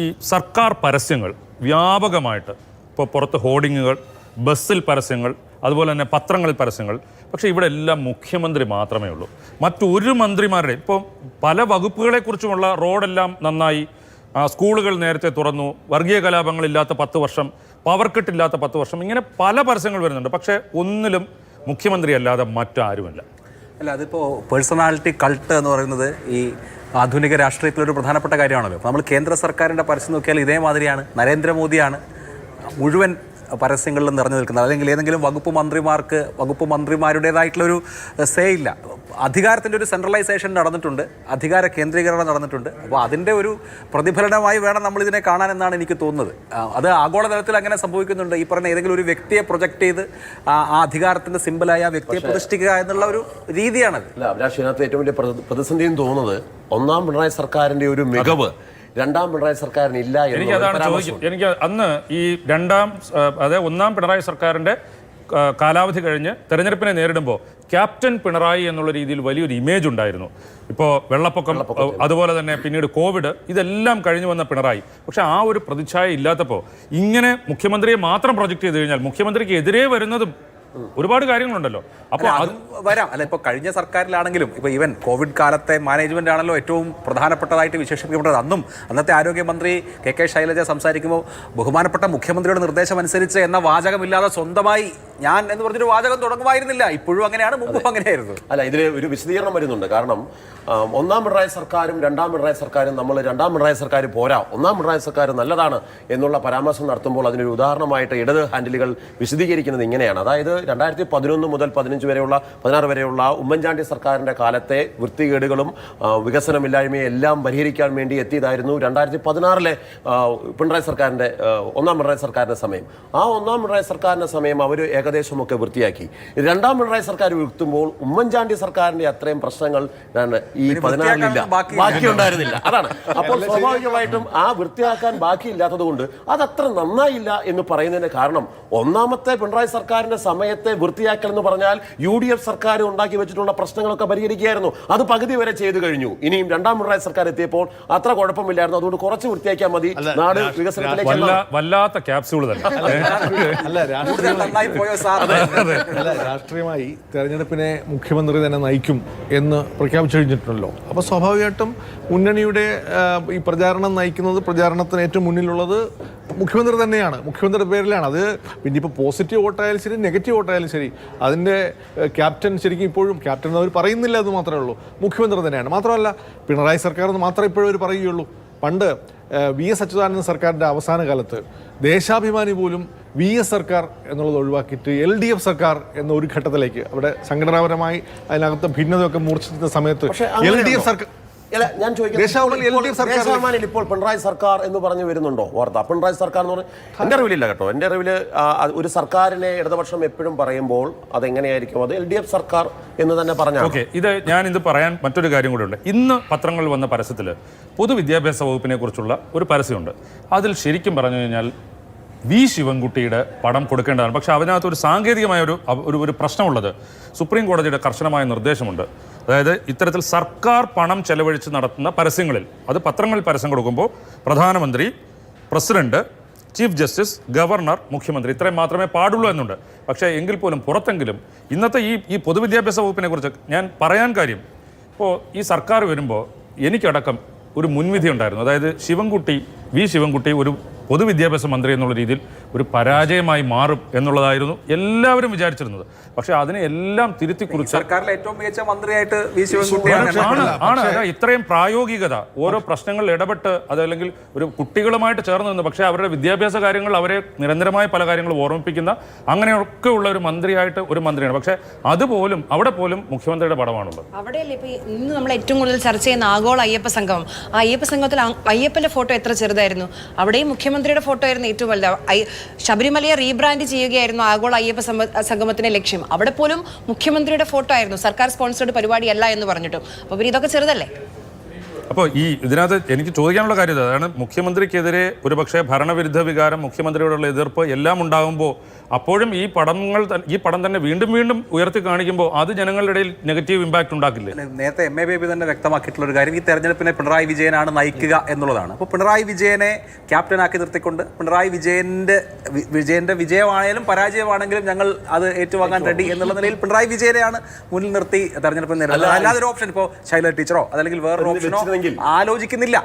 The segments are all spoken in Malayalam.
ഈ സർക്കാർ പരസ്യങ്ങൾ വ്യാപകമായിട്ട് ഇപ്പോൾ പുറത്ത് ഹോർഡിങ്ങുകൾ, ബസ്സിൽ പരസ്യങ്ങൾ, അതുപോലെ തന്നെ പത്രങ്ങളിൽ പരസ്യങ്ങൾ. പക്ഷേ ഇവിടെ എല്ലാം മുഖ്യമന്ത്രി മാത്രമേ ഉള്ളൂ. മറ്റൊരു മന്ത്രിമാരുടെ ഇപ്പോൾ പല വകുപ്പുകളെക്കുറിച്ചുമുള്ള റോഡെല്ലാം നന്നായി, സ്കൂളുകൾ നേരത്തെ തുറന്നു, വർഗീയ കലാപങ്ങളില്ലാത്ത 10 വർഷം, പവർ കട്ടില്ലാത്ത 10 വർഷം, ഇങ്ങനെ പല പരസ്യങ്ങൾ വരുന്നുണ്ട്. പക്ഷേ ഒന്നിലും മുഖ്യമന്ത്രി അല്ലാതെ മറ്റാരുമല്ല. അല്ല, അതിപ്പോൾ പേഴ്സണാലിറ്റി കൾട്ട് എന്ന് പറയുന്നത് ഈ ആധുനിക രാഷ്ട്രീയത്തിലൊരു പ്രധാനപ്പെട്ട കാര്യമാണല്ലോ. നമ്മൾ കേന്ദ്ര സർക്കാരിൻ്റെ പരസ്യം നോക്കിയാൽ ഇതേമാതിരിയാണ്. നരേന്ദ്രമോദിയാണ് മുഴുവൻ പരസ്യങ്ങളിലും നിറഞ്ഞു നിൽക്കുന്നത്. അല്ലെങ്കിൽ ഏതെങ്കിലും വകുപ്പ് മന്ത്രിമാരുടേതായിട്ടുള്ളൊരു സേ ഇല്ല. അധികാരത്തിൻ്റെ ഒരു സെൻട്രലൈസേഷൻ നടന്നിട്ടുണ്ട്, അധികാര കേന്ദ്രീകരണം നടന്നിട്ടുണ്ട്. അപ്പോൾ അതിൻ്റെ ഒരു പ്രതിഫലനമായി വേണം നമ്മളിതിനെ കാണാനെന്നാണ് എനിക്ക് തോന്നുന്നത്. അത് ആഗോളതലത്തിൽ അങ്ങനെ സംഭവിക്കുന്നുണ്ട്. ഈ പറഞ്ഞ ഏതെങ്കിലും ഒരു വ്യക്തിയെ പ്രൊജക്റ്റ് ചെയ്ത് ആ അധികാരത്തിൻ്റെ സിമ്പിളായ ആ വ്യക്തിയെ പ്രതിഷ്ഠിക്കുക എന്നുള്ള ഒരു രീതിയാണത്. രാഷ്ട്രീയത്തിനകത്ത് ഏറ്റവും വലിയ പ്രതിസന്ധി എന്ന് തോന്നുന്നത് ഒന്നാം പിണറായി സർക്കാരിൻ്റെ ഒരു മികവ് രണ്ടാം പിണറായി സർക്കാരിന് ഇല്ല. എനിക്ക് അന്ന് ഈ ഒന്നാം പിണറായി സർക്കാരിൻ്റെ കാലാവധി കഴിഞ്ഞ് തെരഞ്ഞെടുപ്പിനെ നേരിടുമ്പോൾ ക്യാപ്റ്റൻ പിണറായി എന്നുള്ള രീതിയിൽ വലിയൊരു ഇമേജ് ഉണ്ടായിരുന്നു. ഇപ്പോൾ വെള്ളപ്പൊക്കം, അതുപോലെ തന്നെ പിന്നീട് കോവിഡ്, ഇതെല്ലാം കഴിഞ്ഞു വന്ന പിണറായി. പക്ഷെ ആ ഒരു പ്രതിച്ഛായ ഇല്ലാത്തപ്പോൾ ഇങ്ങനെ മുഖ്യമന്ത്രിയെ മാത്രം പ്രൊജക്റ്റ് ചെയ്ത് കഴിഞ്ഞാൽ മുഖ്യമന്ത്രിക്ക് എതിരെ വരുന്നതും ഒരുപാട് കാര്യങ്ങളുണ്ടല്ലോ. അപ്പോൾ അത് വരാം. അല്ല, ഇപ്പോൾ കഴിഞ്ഞ സർക്കാരിലാണെങ്കിലും ഇപ്പോൾ ഈവൻ കോവിഡ് കാലത്തെ മാനേജ്മെന്റ് ആണല്ലോ ഏറ്റവും പ്രധാനപ്പെട്ടതായിട്ട് വിശേഷിപ്പിക്കപ്പെട്ടത്. അന്നത്തെ ആരോഗ്യമന്ത്രി കെ ശൈലജ സംസാരിക്കുമ്പോൾ ബഹുമാനപ്പെട്ട മുഖ്യമന്ത്രിയുടെ നിർദ്ദേശം അനുസരിച്ച് എന്ന വാചകമില്ലാതെ സ്വന്തമായി ഞാൻ എന്ന് പറഞ്ഞൊരു വാചകം തുടങ്ങുമായിരുന്നില്ല. ഇപ്പോഴും അങ്ങനെയാണ്, മുമ്പും അങ്ങനെയായിരുന്നു. അല്ല, ഇതിൽ ഒരു വിശദീകരണം വരുന്നുണ്ട്. കാരണം ഒന്നാം പിണറായി സർക്കാരും രണ്ടാം പിണറായി സർക്കാരും നമ്മൾ രണ്ടാം പിണറായി സർക്കാർ പോരാ, ഒന്നാം പിണറായി സർക്കാർ നല്ലതാണ് എന്നുള്ള പരാമർശം നടത്തുമ്പോൾ അതിനൊരു ഉദാഹരണമായിട്ട് ഇടത് ഹാൻഡിലുകൾ വിശദീകരിക്കുന്നത് ഇങ്ങനെയാണ്. അതായത് 2011 മുതൽ 16 വരെയുള്ള ഉമ്മൻചാണ്ടി സർക്കാരിൻ്റെ കാലത്തെ വൃത്തികേടുകളും വികസനമില്ലായ്മയും എല്ലാം പരിഹരിക്കാൻ വേണ്ടി എത്തിയതായിരുന്നു 2016 പിണറായി സർക്കാരിൻ്റെ ഒന്നാം പിണറായി സർക്കാരിൻ്റെ സമയം. ആ ഒന്നാം പിണറായി സർക്കാരിൻ്റെ സമയം അവർ ഏകദേശമൊക്കെ വൃത്തിയാക്കി. രണ്ടാം പിണറായി സർക്കാർ എത്തുമ്പോൾ ഉമ്മൻചാണ്ടി സർക്കാരിൻ്റെ അത്രയും പ്രശ്നങ്ങൾ ഈ 16 ബാക്കിയുണ്ടായിരുന്നില്ല. അതാണ്. അപ്പോൾ സ്വാഭാവികമായിട്ടും ആ വൃത്തിയാക്കാൻ ബാക്കിയില്ലാത്തത് കൊണ്ട് അതത്ര നന്നായില്ല എന്ന് പറയുന്നതിന് കാരണം ഒന്നാമത്തെ പിണറായി സർക്കാരിന്റെ സമയത്തെ വൃത്തിയാക്കൽ എന്ന് പറഞ്ഞാൽ UDF സർക്കാർ ഉണ്ടാക്കി വെച്ചിട്ടുള്ള പ്രശ്നങ്ങളൊക്കെ പരിഹരിക്കുകയായിരുന്നു. അത് പകുതി വരെ ചെയ്തു കഴിഞ്ഞു. ഇനിയും രണ്ടാം പിണറായി സർക്കാർ എത്തിയപ്പോൾ അത്ര കുഴപ്പമില്ലായിരുന്നു. അതുകൊണ്ട് കുറച്ച് വൃത്തിയാക്കിയാൽ മതി, നാട് വികസനത്തിലേക്ക്. വല്ലാത്ത ക്യാപ്സ്യൂൾ തന്നെ. രാഷ്ട്രീയമായി തെരഞ്ഞെടുപ്പിനെ മുഖ്യമന്ത്രി തന്നെ നയിക്കും എന്ന് പ്രഖ്യാപിച്ചു കഴിഞ്ഞിട്ടുണ്ടല്ലോ. അപ്പോൾ സ്വാഭാവികമായിട്ടും മുന്നണിയുടെ ഈ പ്രചാരണം നയിക്കുന്നത്, പ്രചാരണത്തിന് ഏറ്റവും മുന്നിലുള്ളത് മുഖ്യമന്ത്രി തന്നെയാണ്, മുഖ്യമന്ത്രിയുടെ പേരിലാണ്. അത് പിന്നെ ഇപ്പോൾ പോസിറ്റീവ് വോട്ടായാലും ശരി, നെഗറ്റീവ് വോട്ടായാലും ശരി, അതിൻ്റെ ക്യാപ്റ്റൻ ശരിക്കും ഇപ്പോഴും ക്യാപ്റ്റൻ അവർ പറയുന്നില്ല, അത് മാത്രമേ ഉള്ളൂ, മുഖ്യമന്ത്രി തന്നെയാണ്. മാത്രമല്ല പിണറായി സർക്കാർ എന്ന് മാത്രമേ ഇപ്പോഴും അവർ പറയുകയുള്ളൂ. പണ്ട് VS അച്യുതാനന്ദൻ സർക്കാരിൻ്റെ അവസാന കാലത്ത് ദേശാഭിമാനി പോലും VS സർക്കാർ എന്നുള്ളത് ഒഴിവാക്കിയിട്ട് LDF സർക്കാർ എന്ന ഒരു ഘട്ടത്തിലേക്ക് അവിടെ സംഘടനാപരമായി അതിനകത്ത് ഭിന്നതയൊക്കെ മൂർച്ഛിക്കുന്ന സമയത്ത് LDF സർക്കാർ, ഞാൻ ചോദിക്കുന്നത് ഇപ്പോൾ പിണറായി സർക്കാർ എന്ന് പറഞ്ഞു വരുന്നുണ്ടോ വാർത്ത? പിണറായി സർക്കാർ എന്ന് പറഞ്ഞാൽ എൻ്റെ അറിവിലില്ല കേട്ടോ. എൻ്റെ അറിവിൽ ഒരു സർക്കാരിനെ ഇടതുപക്ഷം എപ്പോഴും പറയുമ്പോൾ അതെങ്ങനെയായിരിക്കും, അത് LDF സർക്കാർ എന്ന് തന്നെ പറഞ്ഞാൽ. ഓക്കെ, ഞാനിത് പറയാൻ മറ്റൊരു കാര്യം കൂടെ ഉണ്ട്. ഇന്ന് പത്രങ്ങളിൽ വന്ന പരസ്യത്തിൽ പൊതുവിദ്യാഭ്യാസ വകുപ്പിനെ കുറിച്ചുള്ള ഒരു പരസ്യമുണ്ട്. അതിൽ ശരിക്കും പറഞ്ഞു കഴിഞ്ഞാൽ ശിവൻകുട്ടിയുടെ പടം കൊടുക്കേണ്ടതാണ്. പക്ഷെ അതിനകത്ത് ഒരു സാങ്കേതികമായ ഒരു പ്രശ്നമുള്ളത്, സുപ്രീം കോടതിയുടെ കർശനമായ നിർദ്ദേശമുണ്ട്. അതായത് ഇത്തരത്തിൽ സർക്കാർ പണം ചെലവഴിച്ച് നടത്തുന്ന പരസ്യങ്ങളിൽ, അത് പത്രങ്ങളിൽ പരസ്യം കൊടുക്കുമ്പോൾ പ്രധാനമന്ത്രി, പ്രസിഡന്റ്, ചീഫ് ജസ്റ്റിസ്, ഗവർണർ, മുഖ്യമന്ത്രി ഇത്രയും മാത്രമേ പാടുള്ളൂ എന്നുണ്ട്. പക്ഷേ എങ്കിൽ പോലും പുറത്തെങ്കിലും ഇന്നത്തെ ഈ പൊതുവിദ്യാഭ്യാസ വകുപ്പിനെ കുറിച്ച് ഞാൻ പറയാൻ കാര്യം, ഇപ്പോൾ ഈ സർക്കാർ വരുമ്പോൾ എനിക്കടക്കം ഒരു മുൻവിധി ഉണ്ടായിരുന്നു. അതായത് ശിവൻകുട്ടി ഒരു പൊതുവിദ്യാഭ്യാസ മന്ത്രി എന്നുള്ള രീതിയിൽ ഒരു പരാജയമായി മാറും എന്നുള്ളതായിരുന്നു എല്ലാവരും വിചാരിച്ചിരുന്നത്. പക്ഷെ അതിനെ എല്ലാം തിരുത്തി കുറിച്ച് സർക്കാരിലെ ഏറ്റവും മികച്ച മന്ത്രിയായിട്ട് ഇത്രയും പ്രായോഗികത, ഓരോ പ്രശ്നങ്ങളിൽ ഇടപെട്ട്, അതല്ലെങ്കിൽ ഒരു കുട്ടികളുമായിട്ട് ചേർന്ന് നിന്ന്, പക്ഷേ അവരുടെ വിദ്യാഭ്യാസ കാര്യങ്ങൾ അവരെ നിരന്തരമായ പല കാര്യങ്ങളും ഓർമ്മിപ്പിക്കുന്ന അങ്ങനെയൊക്കെ ഉള്ള ഒരു മന്ത്രിയാണ്. പക്ഷേ അതുപോലും അവിടെ പോലും മുഖ്യമന്ത്രിയുടെ പടമാണുള്ളത്. അവിടെയല്ലേ ഇപ്പോൾ ഇന്ന് നമ്മൾ ഏറ്റവും കൂടുതൽ ചർച്ച ചെയ്യുന്ന ആഗോള അയ്യപ്പ സംഗമം. ആ അയ്യപ്പ സംഗമത്തിൽ അയ്യപ്പന്റെ ഫോട്ടോ എത്ര ചെറുതായിരുന്നു, അവിടെയും മുഖ്യമന്ത്രിയുടെ ഫോട്ടോ ആയിരുന്നു ഏറ്റവും വലുത്. ശബരിമലയെ റീബ്രാൻഡ് ചെയ്യുകയായിരുന്നു ആഗോള അയ്യപ്പ സംഗമത്തിന്റെ ലക്ഷ്യം. അവിടെ പോലും മുഖ്യമന്ത്രിയുടെ ഫോട്ടോ ആയിരുന്നു, സർക്കാർ സ്പോൺസേഡ് പരിപാടിയല്ല എന്ന് പറഞ്ഞിട്ടും. അപ്പോൾ ഇതൊക്കെ ചെറുതല്ലേ? അപ്പോൾ ഇതിനകത്ത് എനിക്ക് ചോദിക്കാനുള്ള കാര്യം ഇത്. അതാണ് മുഖ്യമന്ത്രിക്കെതിരെ ഒരുപക്ഷെ ഭരണവിരുദ്ധ വികാരം, മുഖ്യമന്ത്രിയോടുള്ള എതിർപ്പ് എല്ലാം ഉണ്ടാകുമ്പോൾ അപ്പോഴും ഈ പടം തന്നെ വീണ്ടും വീണ്ടും ഉയർത്തി കാണിക്കുമ്പോൾ അത് ജനങ്ങളുടെ ഇടയിൽ നെഗറ്റീവ് ഇമ്പാക്റ്റ് ഉണ്ടാക്കില്ലേ? നേരത്തെ എം എ ബേബി തന്നെ വ്യക്തമാക്കിയിട്ടുള്ള ഒരു കാര്യം, ഈ തെരഞ്ഞെടുപ്പിനെ പിണറായി വിജയനാണ് നയിക്കുക എന്നുള്ളതാണ്. അപ്പോൾ പിണറായി വിജയനെ ക്യാപ്റ്റനാക്കി നിർത്തിക്കൊണ്ട് പിണറായി വിജയന്റെ വിജയമാണെങ്കിലും പരാജയമാണെങ്കിലും ഞങ്ങൾ അത് ഏറ്റുവാങ്ങാൻ റെഡി എന്നുള്ള നിലയിൽ പിണറായി വിജയനെയാണ് മുന്നിൽ നിർത്തി തെരഞ്ഞെടുപ്പ് നേരിടുന്നത്. അല്ലാതെ ഒരു ഓപ്ഷൻ ഇപ്പോൾ ശൈല ടീച്ചറോ അല്ലെങ്കിൽ വേറൊരു ഓപ്ഷനോ ആലോചിക്കുന്നില്ല.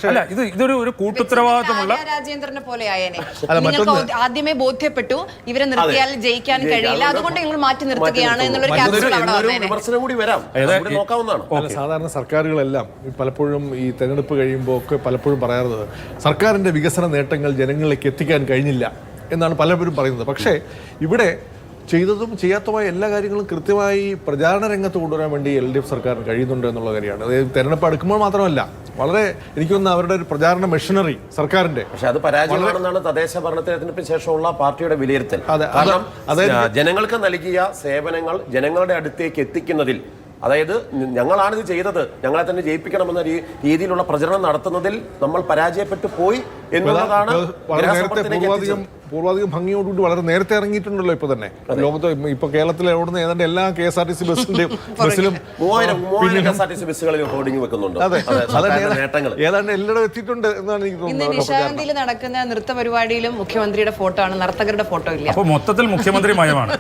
അല്ല, ഇതൊരു കൂട്ടുത്തരവാദിത്തമുള്ള രാജേന്ദ്രനെ പോലെ ആയേനെ. നിങ്ങൾക്ക് ആദ്യമേ ബോധ്യപ്പെട്ടു ഇവരെ നിർത്തിയാൽ ജയിക്കാൻ കഴിയില്ല, അതുകൊണ്ട് നിങ്ങൾ മാറ്റി നിർത്തുകയാണ് എന്നുള്ളൊരു ക്യാപ്സ്യൂൾ അവിടെ വന്നേനെ. വിമർശനം കൂടി വരാം, നമുക്ക് നോക്കാവുന്നതാണ്. സാധാരണ സർക്കാരുകളെല്ലാം പലപ്പോഴും ഈ തെരഞ്ഞെടുപ്പ് കഴിയുമ്പോൾ ഒക്കെ പലപ്പോഴും പറയാറുള്ളത് സർക്കാരിൻ്റെ വികസന നേട്ടങ്ങൾ ജനങ്ങളിലേക്ക് എത്തിക്കാൻ കഴിഞ്ഞില്ല എന്നാണ് പലപ്പോഴും പറയുന്നത്. പക്ഷേ ഇവിടെ ചെയ്തതും ചെയ്യാത്തതുമായ എല്ലാ കാര്യങ്ങളും കൃത്യമായി പ്രചാരണ രംഗത്ത് കൊണ്ടുവരാൻ വേണ്ടി LDF സർക്കാരിന് കഴിയുന്നുണ്ട് എന്നുള്ള കാര്യമാണ്. അതായത് തെരഞ്ഞെടുപ്പ് അടുക്കുമ്പോൾ മാത്രമല്ല, വളരെ എനിക്ക് തോന്നുന്നു അവരുടെ ഒരു പ്രചാരണ മെഷീനറി സർക്കാരിന്റെ. പക്ഷെ അത് പരാജയമാണെന്നാണ് തദ്ദേശ ഭരണത്തിന് ശേഷമുള്ള പാർട്ടിയുടെ വിലയിരുത്തൽ. കാരണം ജനങ്ങൾക്ക് നൽകിയ സേവനങ്ങൾ ജനങ്ങളുടെ അടുത്തേക്ക് എത്തിക്കുന്നതിൽ, അതായത് ഞങ്ങളാണിത് ചെയ്തത്, ഞങ്ങളെ തന്നെ ജയിപ്പിക്കണമെന്ന രീതിയിലുള്ള പ്രചരണം നടത്തുന്നതിൽ നമ്മൾ പരാജയപ്പെട്ടു പോയി എന്നുള്ളതാണ്. പൂർവാധികം ഭംഗിയോടുകൂടി വളരെ നേരത്തെ ഇറങ്ങിയിട്ടുണ്ടല്ലോ. ഇപ്പൊ തന്നെ ലോകത്ത് ഇപ്പൊ കേരളത്തിൽ ഓടുന്ന ഏതാണ്ട് എല്ലാ KSRTC ബസ്സിലും 3000 KSRTC ബസ്സുകളിൽ ഹോർഡിംഗ് വെക്കുന്നുണ്ട്. ഏതാണ്ട് എല്ലായിടും എത്തിയിട്ടുണ്ട് എന്നാണ് എനിക്ക് തോന്നുന്നത്. നിശാഗന്ധിയിൽ നടക്കുന്ന നൃത്ത പരിപാടിയിലും മുഖ്യമന്ത്രിയുടെ ഫോട്ടോ ആണ്, നർത്തകരുടെ ഫോട്ടോ ഇല്ല. അപ്പോൾ മൊത്തത്തിൽ മുഖ്യമന്ത്രി മയമാണ്.